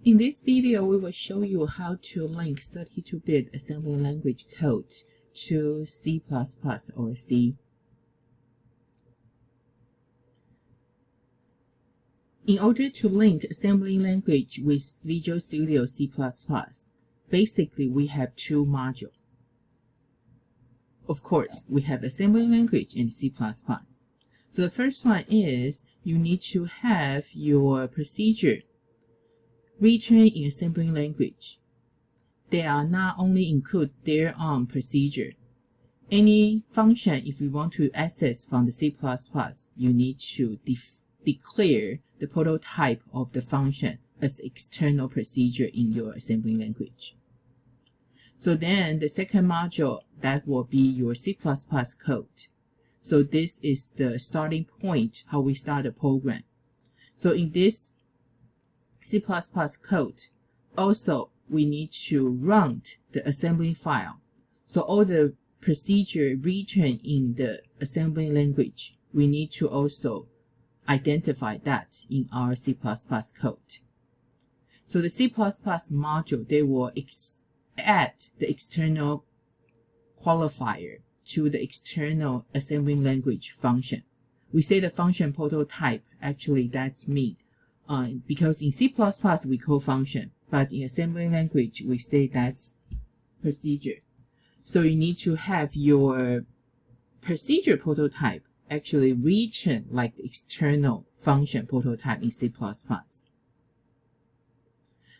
In this video, we will show you how to link 32-bit assembly language code to C++ or C. In order to link assembly language with Visual Studio C++, basically we have two modules. Of course, we have assembly language and C++. So the first one is you need to have your procedure written in assembly language. They are not only include their own procedure. Any function, if you want to access from the C++, you need to declare the prototype of the function as external procedure in your assembly language. So then the second module, that will be your C++ code. So this is the starting point, how we start a program. So in this C++ code, also we need to run the assembly file. So all the procedure written in the assembly language, we need to also identify that in our C++ code. So the C++ module, they will add the external qualifier to the external assembly language function. We say the function prototype, actually that's me. Because in C++ we call function, but in assembly language we say that's procedure. So you need to have your procedure prototype actually written like the external function prototype in C++.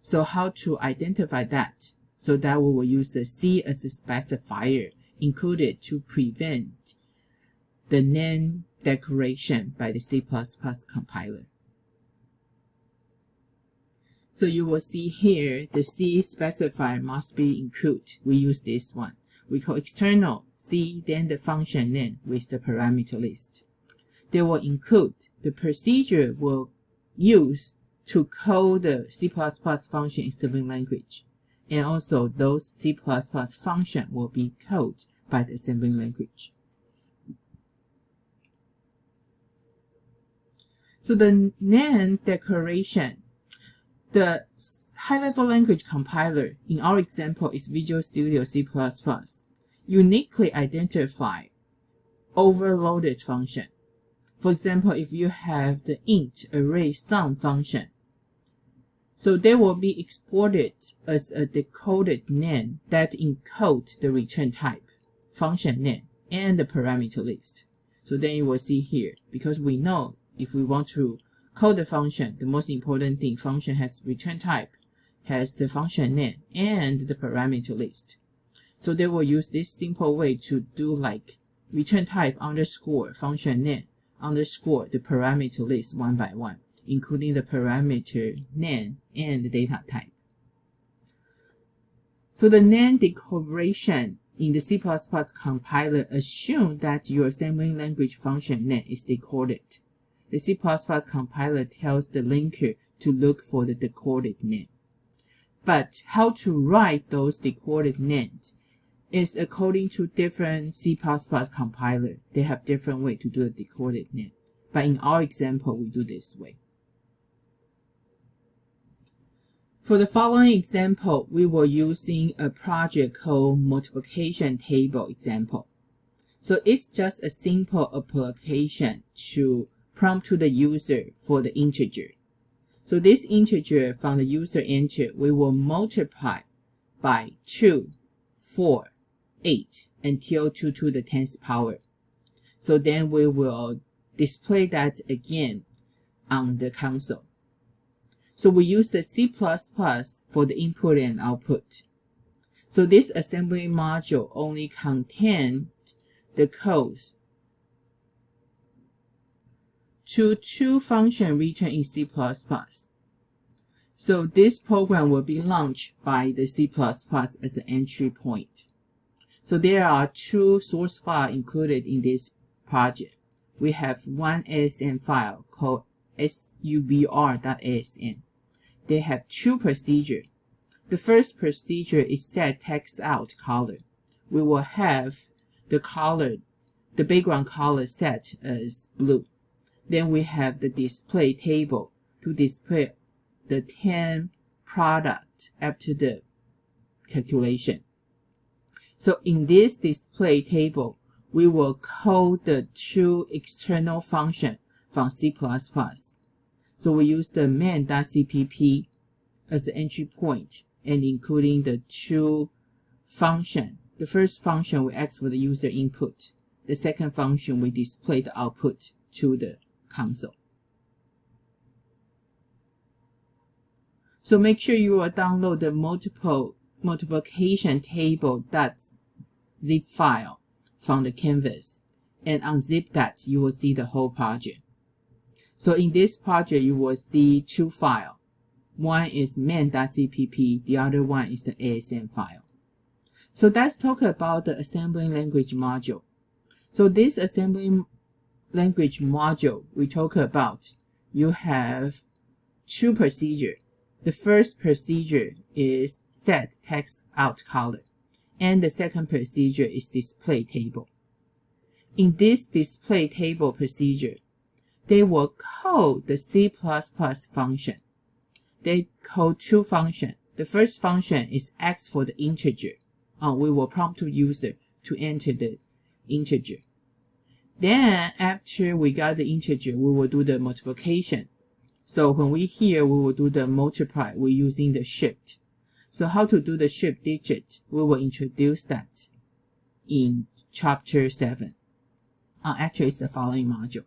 So how to identify that? So that we will use the C as the specifier included to prevent the NaN declaration by the C++ compiler. So you will see here the C specifier must be included. We use this one. We call external C, then the function name with the parameter list. They will include the procedure will use to call the C++ function assembly language. And also those C++ function will be called by the assembly language. So the NaN declaration, the high-level language compiler, in our example, is Visual Studio C++, uniquely identify overloaded function. For example, if you have the int array sum function, so they will be exported as a decoded NaN that encodes the return type, function name, and the parameter list. So then you will see here, because we know if we want to call the function, the most important thing, function has return type, has the function name, and the parameter list. So they will use this simple way to do like return type underscore function name underscore the parameter list one by one, including the parameter name and the data type. So the NaN declaration in the C++ compiler assumes that your assembly language function name is decoded. The C++ compiler tells the linker to look for the decoded name. But how to write those decoded names is according to different C++ compiler. They have different way to do the decoded name. But in our example, we do this way. For the following example, we were using a project called multiplication table example. So it's just a simple application to prompt to the user for the integer. So this integer from the user enter, we will multiply by 2, 4, 8 until 2 to the 10th power. So then we will display that again on the console. So we use the C++ for the input and output. So this assembly module only contains the codes to two functions written in C++. So this program will be launched by the C++ as an entry point. So there are two source files included in this project. We have one ASM file called subr.asm. They have two procedures. The first procedure is set text out color. We will have the color, the background color set as blue. Then we have the display table to display the 10 product after the calculation. So in this display table, we will code the two external functions from C++. So we use the main.cpp as the entry point and including the two functions. The first function we ask for the user input. The second function we display the output to the console. So make sure you will download the multiplication table.zip file from the canvas and unzip that. You will see the whole project. So in this project you will see two files. One is main.cpp, the other one is the ASM file. So let's talk about the assembly language module. So this assembly language module we talk about, you have two procedures. The first procedure is set text out color, and the second procedure is display table. In this display table procedure, they will code the C++ function. They code two functions. The first function is ask for the integer. We will prompt the user to enter the integer. Then after we got the integer, we will do the multiplication. So when we here, we will do the multiply. We're using the shift. So how to do the shift digit? We will introduce that in chapter 7. Actually, it's the following module.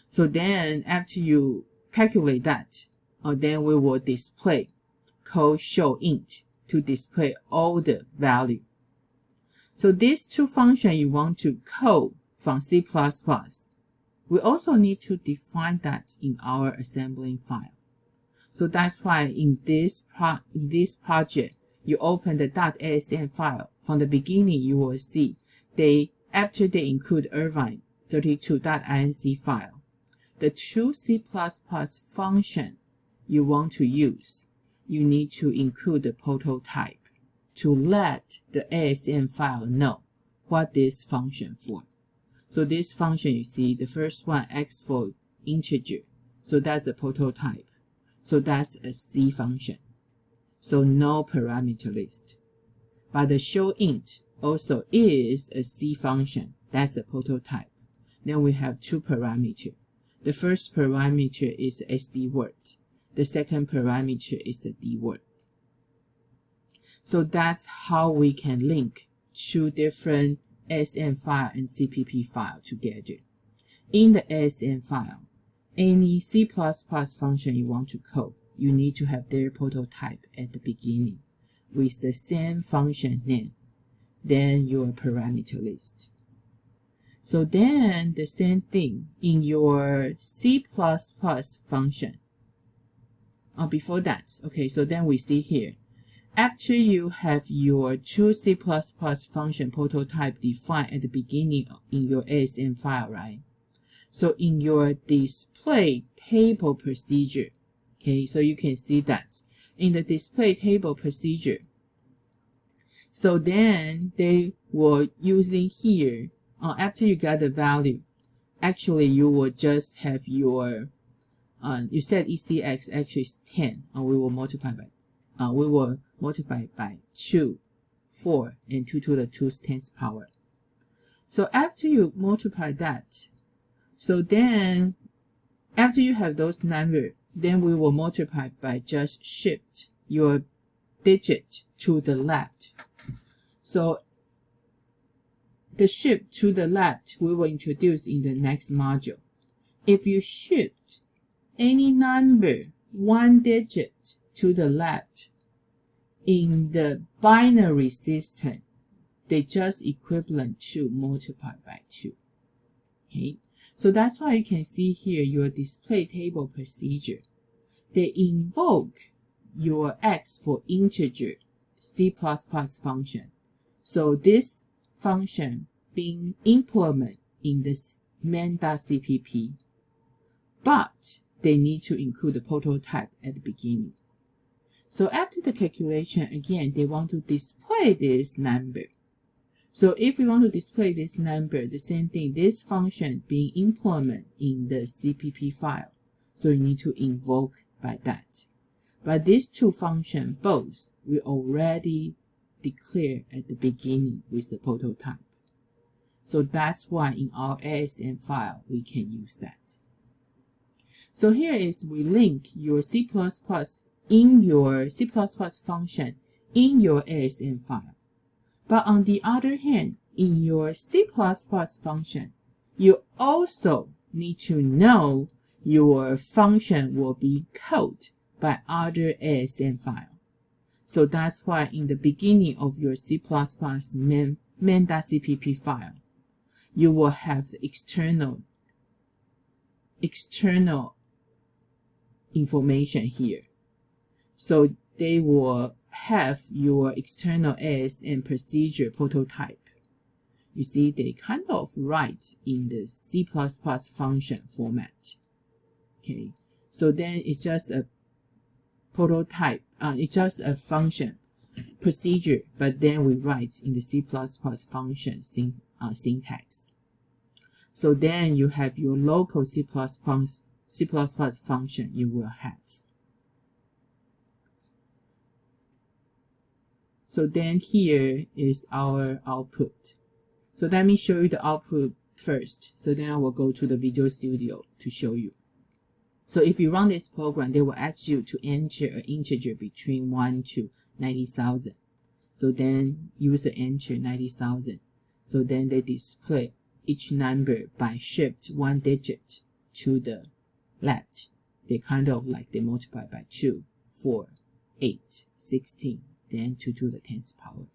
So then after you calculate that, then we will display code show int to display all the value. So these two functions you want to code from C++, we also need to define that in our assembling file. So that's why in this project, you open the .asm file. From the beginning, you will see after they include Irvine 32.inc file, the two C++ function you want to use, you need to include the prototype to let the ASM file know what this function for. So this function, you see, the first one asks for integer. So that's the prototype. So that's a C function. So no parameter list. But the show int also is a C function. That's the prototype. Then we have two parameters. The first parameter is the SD word. The second parameter is the D word. So that's how we can link two different ASM file and CPP file together. In the ASM file, any C++ function you want to code, you need to have their prototype at the beginning with the same function name, then your parameter list. So then the same thing in your C++ function. Before that, okay, so then we see here, after you have your two C++ function prototype defined at the beginning in your ASM file, right? So in your display table procedure, okay, so you can see that in the display table procedure, so then they were using here, after you got the value, actually you will just have your, you said ECX actually is 10, we will multiply by 2, 4, and 2 to the 2's 10th power. So after you multiply that, so then after you have those numbers, then we will multiply by just shift your digit to the left. So the shift to the left we will introduce in the next module. If you shift any number one digit to the left, in the binary system, they just equivalent to multiply by 2. Okay, so that's why you can see here your display table procedure. They invoke your X for integer C++ function. So this function being implemented in this main.cpp, but they need to include the prototype at the beginning. So after the calculation, again, they want to display this number. So if we want to display this number, the same thing, this function being implemented in the CPP file. So you need to invoke by that. But these two functions, both, we already declare at the beginning with the prototype. So that's why in our ASM file, we can use that. So here is we link your C++ in your C++ function in your ASM file. But on the other hand, in your C++ function, you also need to know your function will be called by other ASM file. So that's why in the beginning of your C++ main.cpp file, you will have the external information here. So they will have your external ASM procedure prototype. You see, they kind of write in the C++ function format. Okay, so then it's just a prototype, it's just a function procedure, but then we write in the C++ function syntax. So then you have your local C++ function you will have. So then here is our output. So let me show you the output first. So then I will go to the Visual Studio to show you. So if you run this program, they will ask you to enter an integer between 1 to 90,000. So then user enter 90,000. So then they display each number by shift one digit to the left. They kind of like they multiply by 2, 4, 8, 16, then 2 to the 10th power.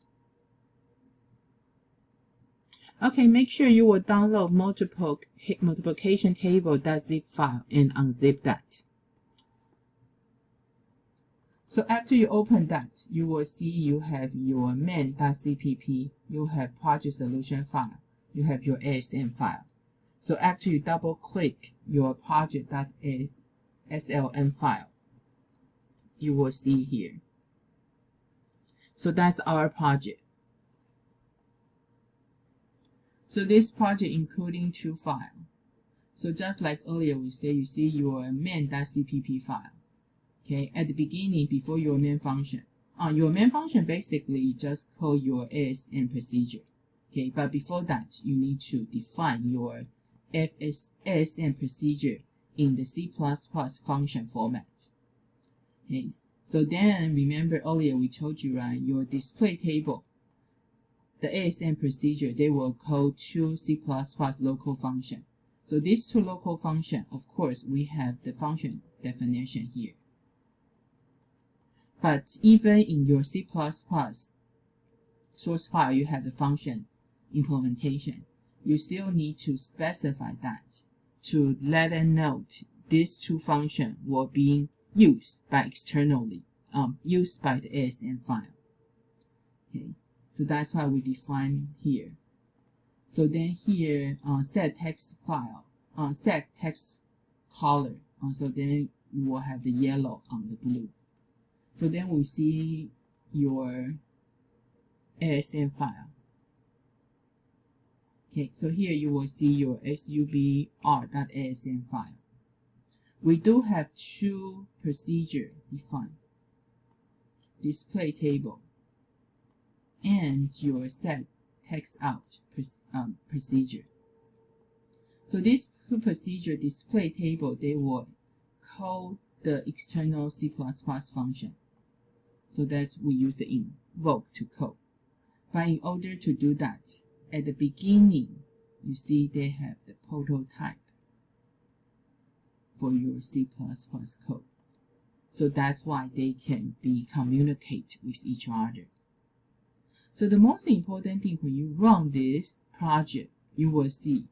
Okay, make sure you will download multiplication table.zip file and unzip that. So after you open that, you will see you have your main.cpp, you have project solution file, you have your ASM file. So after you double click your project.slm file, you will see here. So that's our project. So this project including two files. So just like earlier we said, you see your main.cpp file. Okay, at the beginning before your main function. Your main function basically just call your ASM procedure. Okay, but before that you need to define your ASM procedure in the C++ function format. Okay, so then remember earlier we told you, right, your display table, the ASM procedure, they will call two C++ local function. So these two local functions, of course, we have the function definition here. But even in your C++ source file, you have the function implementation. You still need to specify that to let them know these two functions were being used by externally, used by the ASM file. Okay, so that's why we define here. So then here, set text file, set text color. So then you will have the yellow on the blue. So then we see your ASM file. Okay, so here you will see your subr.asm file. We do have two procedures defined: display table and your set text out procedure. So this procedure, display table, they will call the external C++ function. So that we use the invoke to call. But in order to do that, at the beginning, you see they have the prototype for your C++ code. So that's why they can communicate with each other. So the most important thing when you run this project, you will see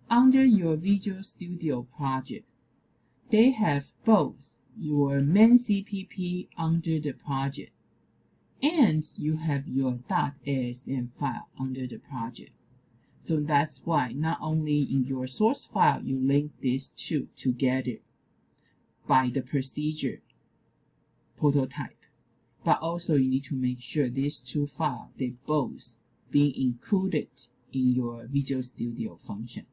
under your Visual Studio project, they have both your main CPP under the project and you have your .asm file under the project. So that's why not only in your source file you link these two together by the procedure prototype, but also you need to make sure these two files, they both being included in your Visual Studio function.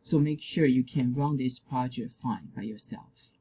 So make sure you can run this project fine by yourself.